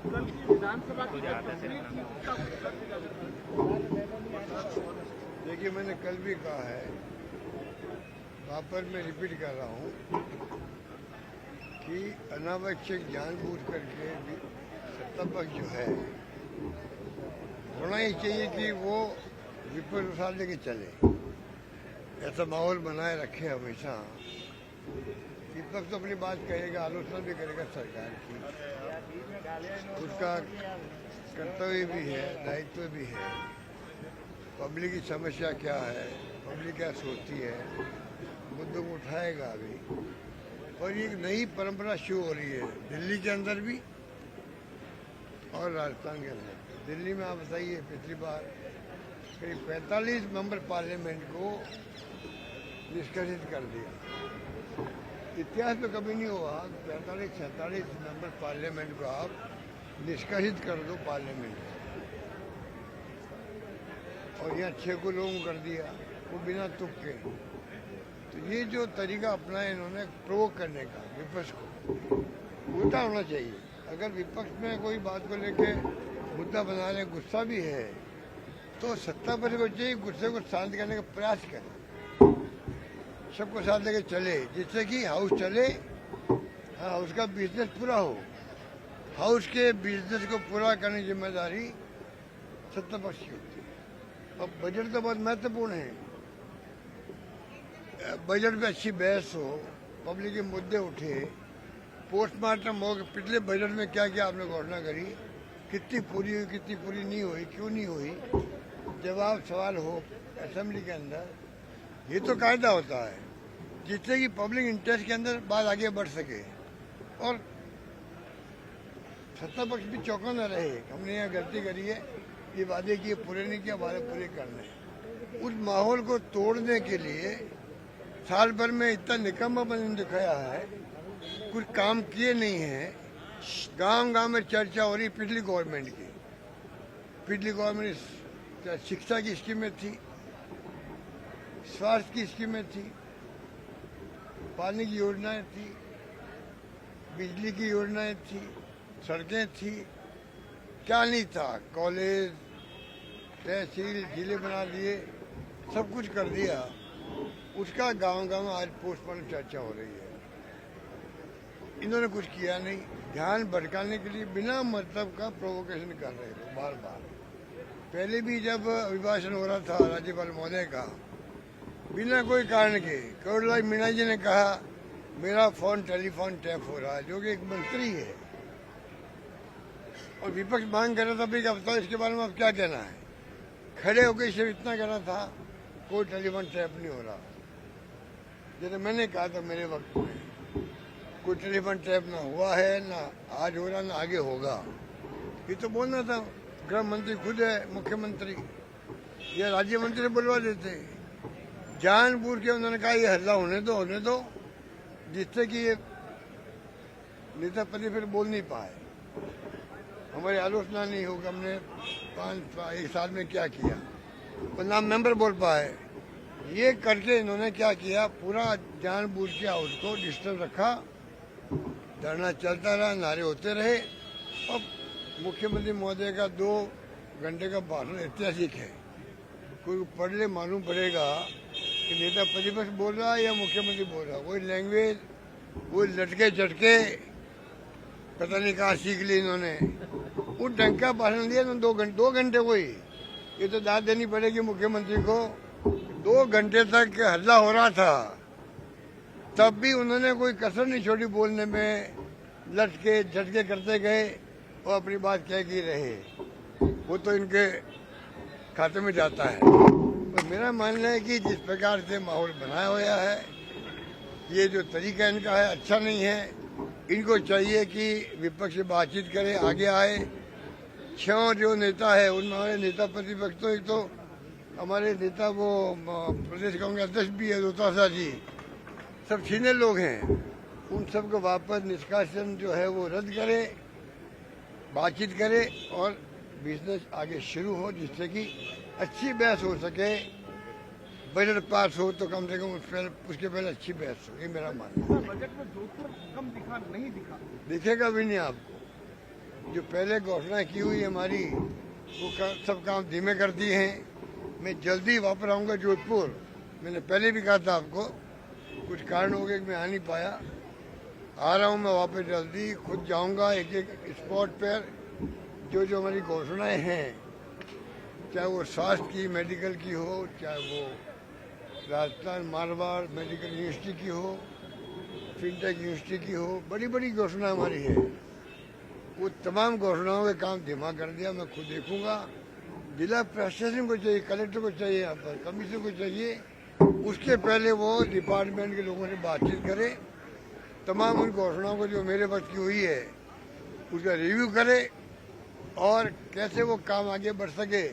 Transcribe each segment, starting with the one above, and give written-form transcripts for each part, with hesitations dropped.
कल की विधानसभा की जो तस्वीर थी उसका देखिए, मैंने कल भी कहा है, वापस मैं रिपीट कर रहा हूँ कि अनावश्यक जानबूझ करके सत्ता पक्ष जो है होना ही चाहिए कि वो विपक्ष उठा लेके चले, ऐसा माहौल बनाए रखे हमेशा। विपक्ष तो अपनी बात कहेगा, आलोचना भी करेगा सरकार की, उसका कर्तव्य भी है, दायित्व भी है। पब्लिक की समस्या क्या है, पब्लिक क्या सोचती है, मुद्दों को उठाएगा अभी। और ये एक नई परंपरा शुरू हो रही है दिल्ली के अंदर भी और राजस्थान के अंदर। दिल्ली में आप बताइए, पिछली बार करीब 45 मेंबर पार्लियामेंट को निष्कासित कर दिया। इतिहास में कभी नहीं हुआ 45-46 मेंबर पार्लियामेंट को आप निष्कासित कर दो पार्लियामेंट से। और यहाँ 6 को लोगों को कर दिया, वो बिना तुक के। तो ये जो तरीका अपनाया इन्होंने प्रोवोक करने का विपक्ष को, उल्टा होना चाहिए। अगर विपक्ष में कोई बात को लेके मुद्दा बना रहे, गुस्सा भी है, तो सत्ता पर को चाहिए गुस्से को शांत करने का प्रयास करें, सबको साथ लेके चले, जिससे कि हाउस चले, हाउस का बिजनेस पूरा हो। हाउस के बिजनेस को पूरा करने की जिम्मेदारी सत्ता पक्ष की होती है। अब बजट तो बहुत महत्वपूर्ण है, बजट में अच्छी बहस हो, पब्लिक के मुद्दे उठे, पोस्टमार्टम हो कि पिछले बजट में क्या क्या आपने घोषणा करी, कितनी पूरी हुई, कितनी पूरी नहीं हुई, क्यों नहीं हुई, जवाब सवाल हो असेंबली के अंदर। ये तो कायदा होता है, जिससे कि पब्लिक इंटरेस्ट के अंदर बात आगे बढ़ सके और सत्ता पक्ष भी चौंका न रहे। हमने यहाँ गलती करी है, ये वादे किए पूरे नहीं किए, हमारे पूरे करने। उस माहौल को तोड़ने के लिए साल भर में इतना निकम्मापन दिखाया है, कुछ काम किए नहीं है। गांव-गांव में चर्चा हो रही पिछली गवर्नमेंट की। पिछली गवर्नमेंट शिक्षा की स्कीमें थी, स्वास्थ्य की स्कीमें थी, पानी की योजनाएं थी, बिजली की योजनाएं थी, सड़कें थी, क्या नहीं था। कॉलेज, तहसील, जिले बना दिए, सब कुछ कर दिया। उसका गांव-गांव में आज पोस्टमार्टम चर्चा हो रही है। इन्होंने कुछ किया नहीं, ध्यान भटकाने के लिए बिना मतलब का प्रोवोकेशन कर रहे थे बार बार। पहले भी जब अभिभाषण हो रहा था राज्यपाल महोदय का, बिना कोई कारण के करोड़लाल मीणा जी ने कहा मेरा फोन टेलीफोन टैप हो रहा है, जो कि एक मंत्री है। और विपक्ष मांग कर रहा था भाई बताओ इसके बारे में आप क्या कहना है। खड़े होकर सिर्फ इतना कहना था कोई टेलीफोन टैप नहीं हो रहा। जैसे मैंने कहा था मेरे वक्त में कोई टेलीफोन टैप ना हुआ है, ना आज हो रहा, ना आगे होगा। ये तो बोलना था। गृह मंत्री खुद है, मुख्यमंत्री या राज्य मंत्री बुलवा देते। जानबूझ के उन्होंने कहा ये हल्ला होने दो, जिससे कि ये नेता पति फिर बोल नहीं पाए, हमारी आलोचना नहीं होगी हमने 1 साल में क्या किया, और ना मेंबर बोल पाए। ये करके इन्होंने क्या किया, पूरा जानबूझ के उसको डिस्टर्ब रखा, धरना चलता रहा, नारे होते रहे। अब मुख्यमंत्री महोदय का 2 घंटे का भाषण ऐतिहासिक है। कोई पढ़ ले मालूम पड़ेगा कि नेता प्रतिपक्ष बोल रहा है या मुख्यमंत्री बोल रहा है। वही लैंग्वेज, वही लटके झटके, पता नहीं कहाँ सीख ली इन्होंने। वो ढंग का भाषण दिया ना 2 घंटे वही। ये तो दाद देनी पड़ेगी मुख्यमंत्री को। 2 घंटे तक हल्ला हो रहा था, तब भी उन्होंने कोई कसर नहीं छोड़ी बोलने में, लटके झटके करते गए और अपनी बात कह के रहे। वो तो इनके खाते में जाता है। तो मेरा मानना है कि जिस प्रकार से माहौल बनाया हुआ है, ये जो तरीका इनका है अच्छा नहीं है। इनको चाहिए कि विपक्ष से बातचीत करे, आगे आए। 6 जो नेता है उनमें हमारे नेता प्रतिपक्ष तो एक तो हमारे नेता वो प्रदेश कांग्रेस अध्यक्ष भी है दोतासा जी, सब सीनियर लोग हैं। उन सबको वापस निष्कासन जो है वो रद्द करे, बातचीत करे और बिजनेस आगे शुरू हो, जिससे कि अच्छी बहस हो सके। बजट पास हो तो कम से कम उसके पहले अच्छी बहस हो, ये मेरा मानना है। बजट में जोधपुर कम दिखा नहीं दिखा, दिखेगा भी नहीं आपको। जो पहले घोषणा की हुई हमारी वो सब काम धीमे कर दिए हैं। मैं जल्दी वापस आऊँगा जोधपुर। मैंने पहले भी कहा था आपको, कुछ कारण हो गए कि मैं आ नहीं पाया। आ रहा हूँ मैं वापस जल्दी, खुद जाऊँगा एक एक स्पॉट पर। जो जो हमारी घोषणाएं हैं, चाहे वो स्वास्थ्य की, मेडिकल की हो, चाहे वो राजस्थान मारवाड़ मेडिकल यूनिवर्सिटी की हो, फिनटेक यूनिवर्सिटी की हो, बड़ी बड़ी घोषणा हमारी है। वो तमाम घोषणाओं का काम धीमा कर दिया। मैं खुद देखूंगा। जिला प्रशासन को चाहिए, कलेक्टर को चाहिए, यहाँ पर कमिश्नर को चाहिए, उसके पहले वो डिपार्टमेंट के लोगों से बातचीत करे, तमाम उन घोषणाओं को जो मेरे वक्त की हुई है उसका रिव्यू करे और कैसे वो काम आगे बढ़ सके,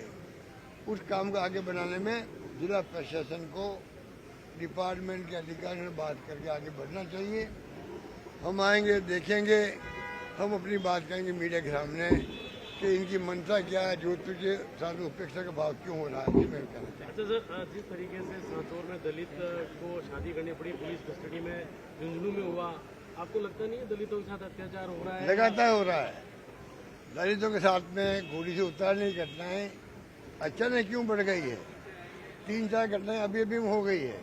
उस काम को आगे बनाने में जिला प्रशासन को डिपार्टमेंट के अधिकारियों से बात करके आगे बढ़ना चाहिए। हम आएंगे, देखेंगे, हम अपनी बात करेंगे मीडिया के सामने कि इनकी मंशा क्या है, जोधपुर के साथ उपेक्षा का भाव क्यों हो रहा है। ये मैं कहना चाहता हूं। अच्छा सर, जिस तरीके से सांचौर में दलित को शादी करनी पड़ी, पुलिस कस्टडी में झुंझुनू में हुआ, आपको लगता नहीं है दलितों के साथ अत्याचार हो रहा है? लगातार हो रहा है। दलितों के साथ में घोड़ी से उतारने की घटनाएं अचानक क्यों बढ़ गई है? 3-4 घटनाएं अभी अभी हो गई है।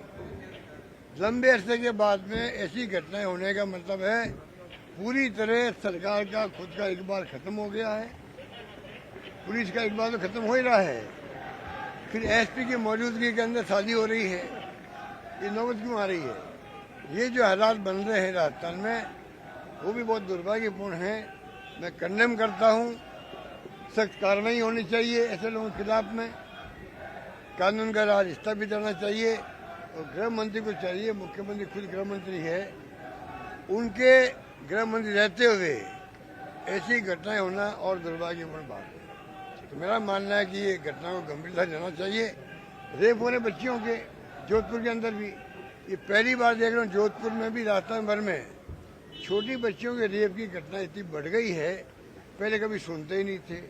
लंबे अरसे के बाद में ऐसी घटनाएं होने का मतलब है पूरी तरह सरकार का खुद का इकबाल खत्म हो गया है। पुलिस का इकबाल तो खत्म हो ही रहा है, फिर एसपी की मौजूदगी के अंदर शादी हो रही है। ये नौबत क्यों आ रही है? ये जो हालात बन रहे हैं राजस्थान में, वो भी बहुत दुर्भाग्यपूर्ण है। मैं कंडेम करता हूँ। सख्त कार्रवाई होनी चाहिए ऐसे लोगों के खिलाफ में। कानून का राज स्थापित रहना चाहिए और गृह मंत्री को चाहिए, मुख्यमंत्री खुद गृह मंत्री है, उनके गृह मंत्री रहते हुए ऐसी घटनाएं होना और दुर्भाग्यपूर्ण बात है। तो मेरा मानना है कि ये घटना को गंभीरता लेना चाहिए। रेप हो रहे बच्चियों के जोधपुर के अंदर भी, ये पहली बार देख रहा हूँ जोधपुर में भी, राजस्थान भर में छोटी बच्चियों के रेप की घटना इतनी बढ़ गई है, पहले कभी सुनते ही नहीं थे।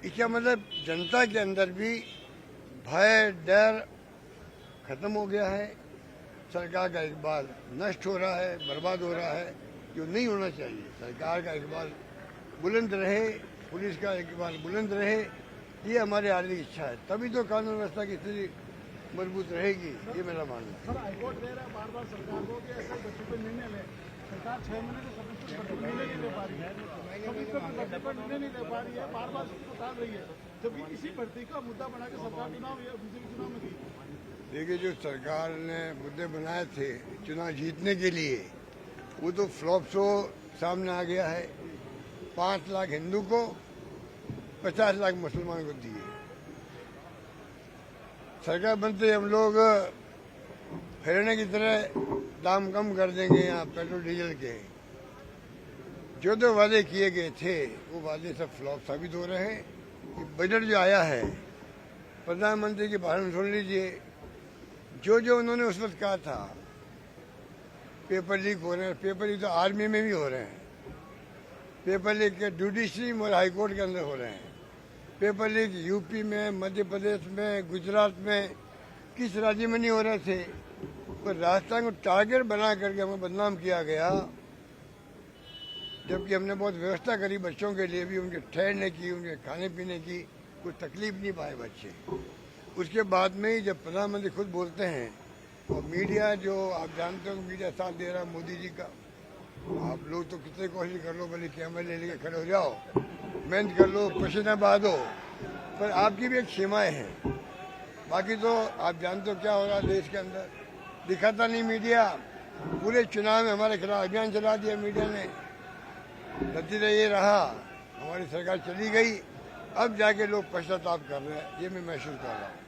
इसका मतलब जनता के अंदर भी भय, डर खत्म हो गया है। सरकार का इकबाल नष्ट हो रहा है, बर्बाद हो रहा है, जो नहीं होना चाहिए। सरकार का इकबाल बुलंद रहे, पुलिस का इकबाल बुलंद रहे, ये हमारी हार्दिक इच्छा है। तभी तो कानून व्यवस्था की स्थिति मजबूत रहेगी, ये मेरा मानना है। सर, हाईकोर्ट दे रहा है बार बार सरकार को कि ऐसे बच्चों पर निर्णय ले। सरकार 6 महीने से सबसे निर्णय नहीं ले पा रही है, सबसे पर निर्णय नहीं ले पा रही है, बार बार उसको टाल रही है। जबकि इसी भर्ती का मुद्दा बना के सरकार बीजेपी चुनाव में की। देखिए, जो सरकार ने मुद्दे बनाए थे चुनाव जीतने के लिए, वो तो फ्लॉप शो सामने आ गया है। 5 लाख हिंदू को, 50 लाख मुसलमान को दिए। सरकार बनते हम लोग हिरणे की तरह दाम कम कर देंगे यहाँ पेट्रोल डीजल के। जो जो वादे किए गए थे वो वादे सब फ्लॉप साबित हो रहे हैं। बजट जो आया है, प्रधानमंत्री के भाषण सुन लीजिए। जो जो उन्होंने उस वक्त कहा था, पेपर लीक हो रहे हैं, पेपर लीक तो आर्मी में भी हो रहे हैं, पेपर लीक के जुडिशरी और हाईकोर्ट के अंदर हो रहे हैं, पेपर लीक यूपी में, मध्य प्रदेश में, गुजरात में, किस राज्य में नहीं हो रहे थे। पर राजस्थान को टारगेट बना करके हमें बदनाम किया गया, जबकि हमने बहुत व्यवस्था करी बच्चों के लिए भी, उनके ठहरने की, उनके खाने पीने की, कोई तकलीफ नहीं पाए बच्चे। उसके बाद में ही जब प्रधानमंत्री खुद बोलते हैं और मीडिया, जो आप जानते हो मीडिया साथ दे रहा मोदी जी का, आप लोग तो कितने कोशिश कर लो, भले कैमरा ले लेके खड़े हो जाओ, मेहनत कर लो, पसीना बहा दो, पर आपकी भी एक सीमाएं हैं। बाकी तो आप जानते हो क्या हो रहा है देश के अंदर, दिखाता नहीं मीडिया। पूरे चुनाव में हमारे खिलाफ अभियान चला दिया मीडिया ने। नतीजा ये रहा, हमारी सरकार चली गई, अब जाके लोग पश्चाताप कर रहे हैं, ये मैं महसूस कर रहा हूँ।